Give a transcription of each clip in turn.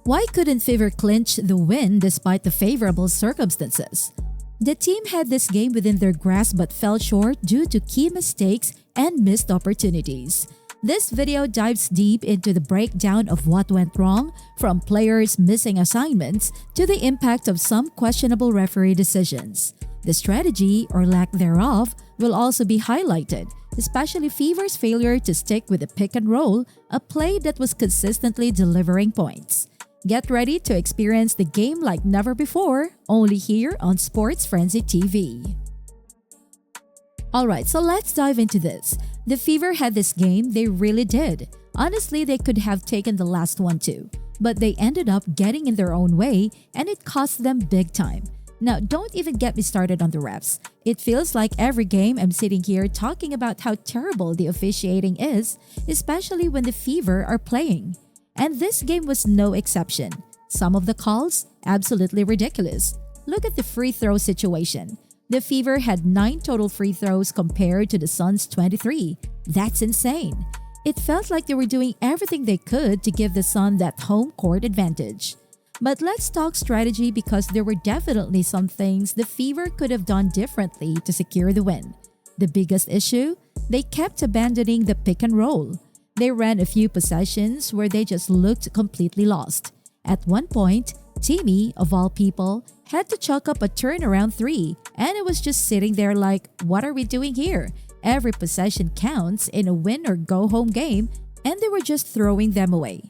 Why couldn't Fever clinch the win despite the favorable circumstances? The team had this game within their grasp but fell short due to key mistakes and missed opportunities. This video dives deep into the breakdown of what went wrong, from players missing assignments to the impact of some questionable referee decisions. The strategy, or lack thereof, will also be highlighted, especially Fever's failure to stick with the pick and roll, a play that was consistently delivering points. Get ready to experience the game like never before, only here on Sports Frenzy TV. Alright, so let's dive into this. The Fever had this game, they really did. Honestly, they could have taken the last one too, but they ended up getting in their own way and it cost them big time. Now, don't even get me started on the refs. It feels like every game I'm sitting here talking about how terrible the officiating is, especially when the Fever are playing. And this game was no exception. Some of the calls, absolutely ridiculous. Look at the free throw situation. The Fever had 9 total free throws compared to the Suns' 23. That's insane. It felt like they were doing everything they could to give the Sun that home court advantage. But let's talk strategy because there were definitely some things the Fever could have done differently to secure the win. The biggest issue? They kept abandoning the pick and roll. They ran a few possessions where they just looked completely lost. At one point, Timmy, of all people, had to chalk up a turnaround 3, and it was just sitting there like, what are we doing here? Every possession counts in a win or go home game, and they were just throwing them away.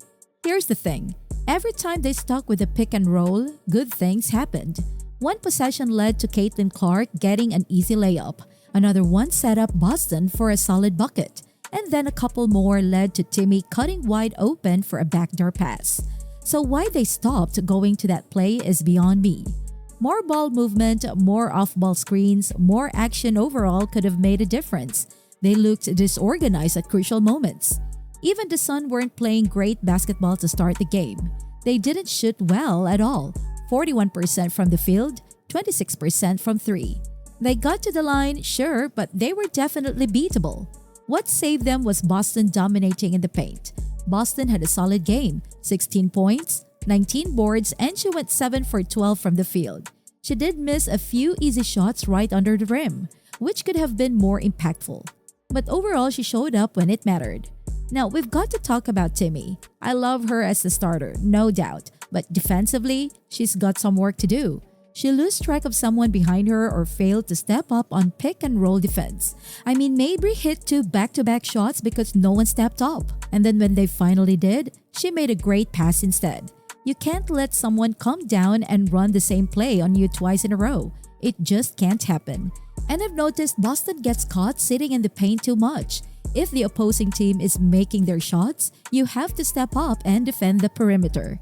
Here's the thing. Every time they stuck with the pick and roll, good things happened. One possession led to Caitlin Clark getting an easy layup. Another one set up Boston for a solid bucket. And then a couple more led to Timmy cutting wide open for a backdoor pass. So why they stopped going to that play is beyond me. More ball movement, more off-ball screens, more action overall could have made a difference. They looked disorganized at crucial moments. Even the Sun weren't playing great basketball to start the game. They didn't shoot well at all. 41% from the field, 26% from 3. They got to the line, sure, but they were definitely beatable. What saved them was Boston dominating in the paint. Boston had a solid game, 16 points, 19 boards, and she went 7 for 12 from the field. She did miss a few easy shots right under the rim, which could have been more impactful. But overall, she showed up when it mattered. Now, we've got to talk about Timmy. I love her as the starter, no doubt, but defensively, she's got some work to do. She lost track of someone behind her or failed to step up on pick and roll defense. I mean, Mabry hit 2 back-to-back shots because no one stepped up. And then when they finally did, she made a great pass instead. You can't let someone come down and run the same play on you twice in a row. It just can't happen. And I've noticed Boston gets caught sitting in the paint too much. If the opposing team is making their shots, you have to step up and defend the perimeter.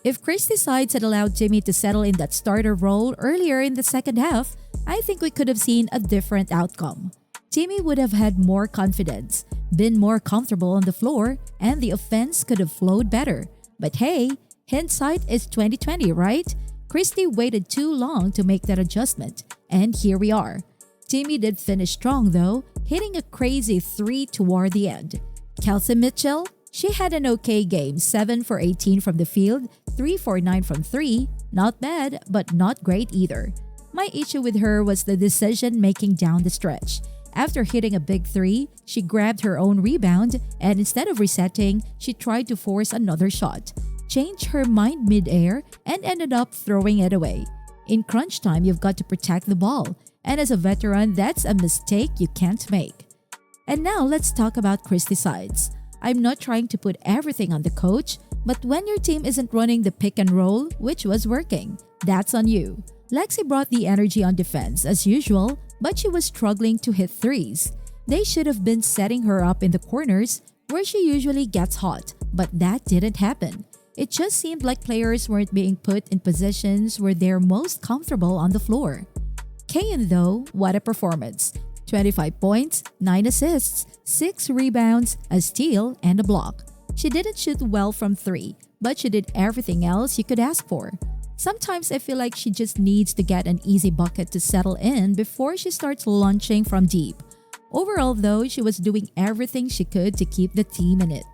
If Christie's sides had allowed Timmy to settle in that starter role earlier in the second half, I think we could have seen a different outcome. Timmy would have had more confidence, been more comfortable on the floor, and the offense could have flowed better. But hey, hindsight is 2020, right? Christie waited too long to make that adjustment, and here we are. Timmy did finish strong though, hitting a crazy 3 toward the end. Kelsey Mitchell? She had an okay game, 7 for 18 from the field, 3 for 9 from 3. Not bad, but not great either. My issue with her was the decision-making down the stretch. After hitting a big 3, she grabbed her own rebound and instead of resetting, she tried to force another shot, changed her mind mid-air, and ended up throwing it away. In crunch time, you've got to protect the ball, and as a veteran, that's a mistake you can't make. And now let's talk about Christie's sides. I'm not trying to put everything on the coach, but when your team isn't running the pick and roll, which was working, that's on you. Lexi brought the energy on defense as usual, but she was struggling to hit threes. They should have been setting her up in the corners where she usually gets hot, but that didn't happen. It just seemed like players weren't being put in positions where they're most comfortable on the floor. Kayan though, what a performance. 25 points, 9 assists, 6 rebounds, a steal, and a block. She didn't shoot well from 3, but she did everything else you could ask for. Sometimes I feel like she just needs to get an easy bucket to settle in before she starts launching from deep. Overall though, she was doing everything she could to keep the team in it.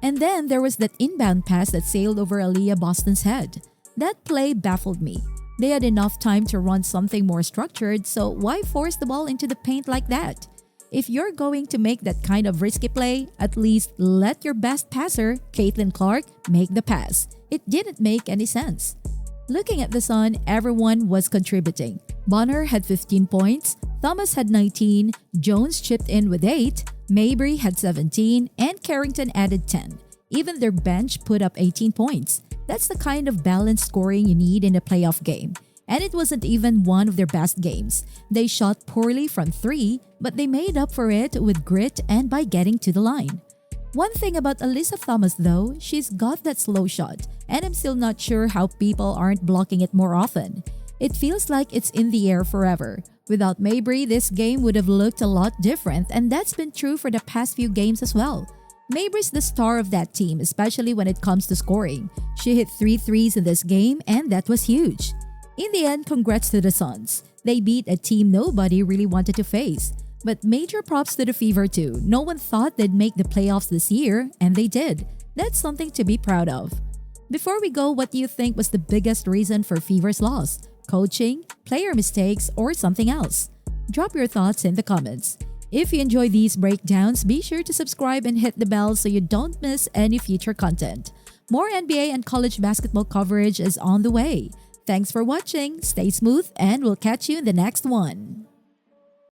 And then there was that inbound pass that sailed over Aaliyah Boston's head. That play baffled me. They had enough time to run something more structured, so why force the ball into the paint like that? If you're going to make that kind of risky play, at least let your best passer, Caitlin Clark, make the pass. It didn't make any sense. Looking at the Sun, everyone was contributing. Bonner had 15 points, Thomas had 19, Jones chipped in with 8, Mabry had 17, and Carrington added 10. Even their bench put up 18 points. That's the kind of balanced scoring you need in a playoff game. And it wasn't even one of their best games. They shot poorly from 3, but they made up for it with grit and by getting to the line. One thing about Alyssa Thomas though, she's got that slow shot, and I'm still not sure how people aren't blocking it more often. It feels like it's in the air forever. Without Mabry, this game would have looked a lot different, and that's been true for the past few games as well. Mabry's the star of that team, especially when it comes to scoring. She hit 3 threes in this game, and that was huge. In the end, congrats to the Suns. They beat a team nobody really wanted to face. But major props to the Fever too. No one thought they'd make the playoffs this year, and they did. That's something to be proud of. Before we go, what do you think was the biggest reason for Fever's loss? Coaching, player mistakes, or something else? Drop your thoughts in the comments. If you enjoy these breakdowns, be sure to subscribe and hit the bell so you don't miss any future content. More NBA and college basketball coverage is on the way. Thanks for watching, stay smooth, and we'll catch you in the next one.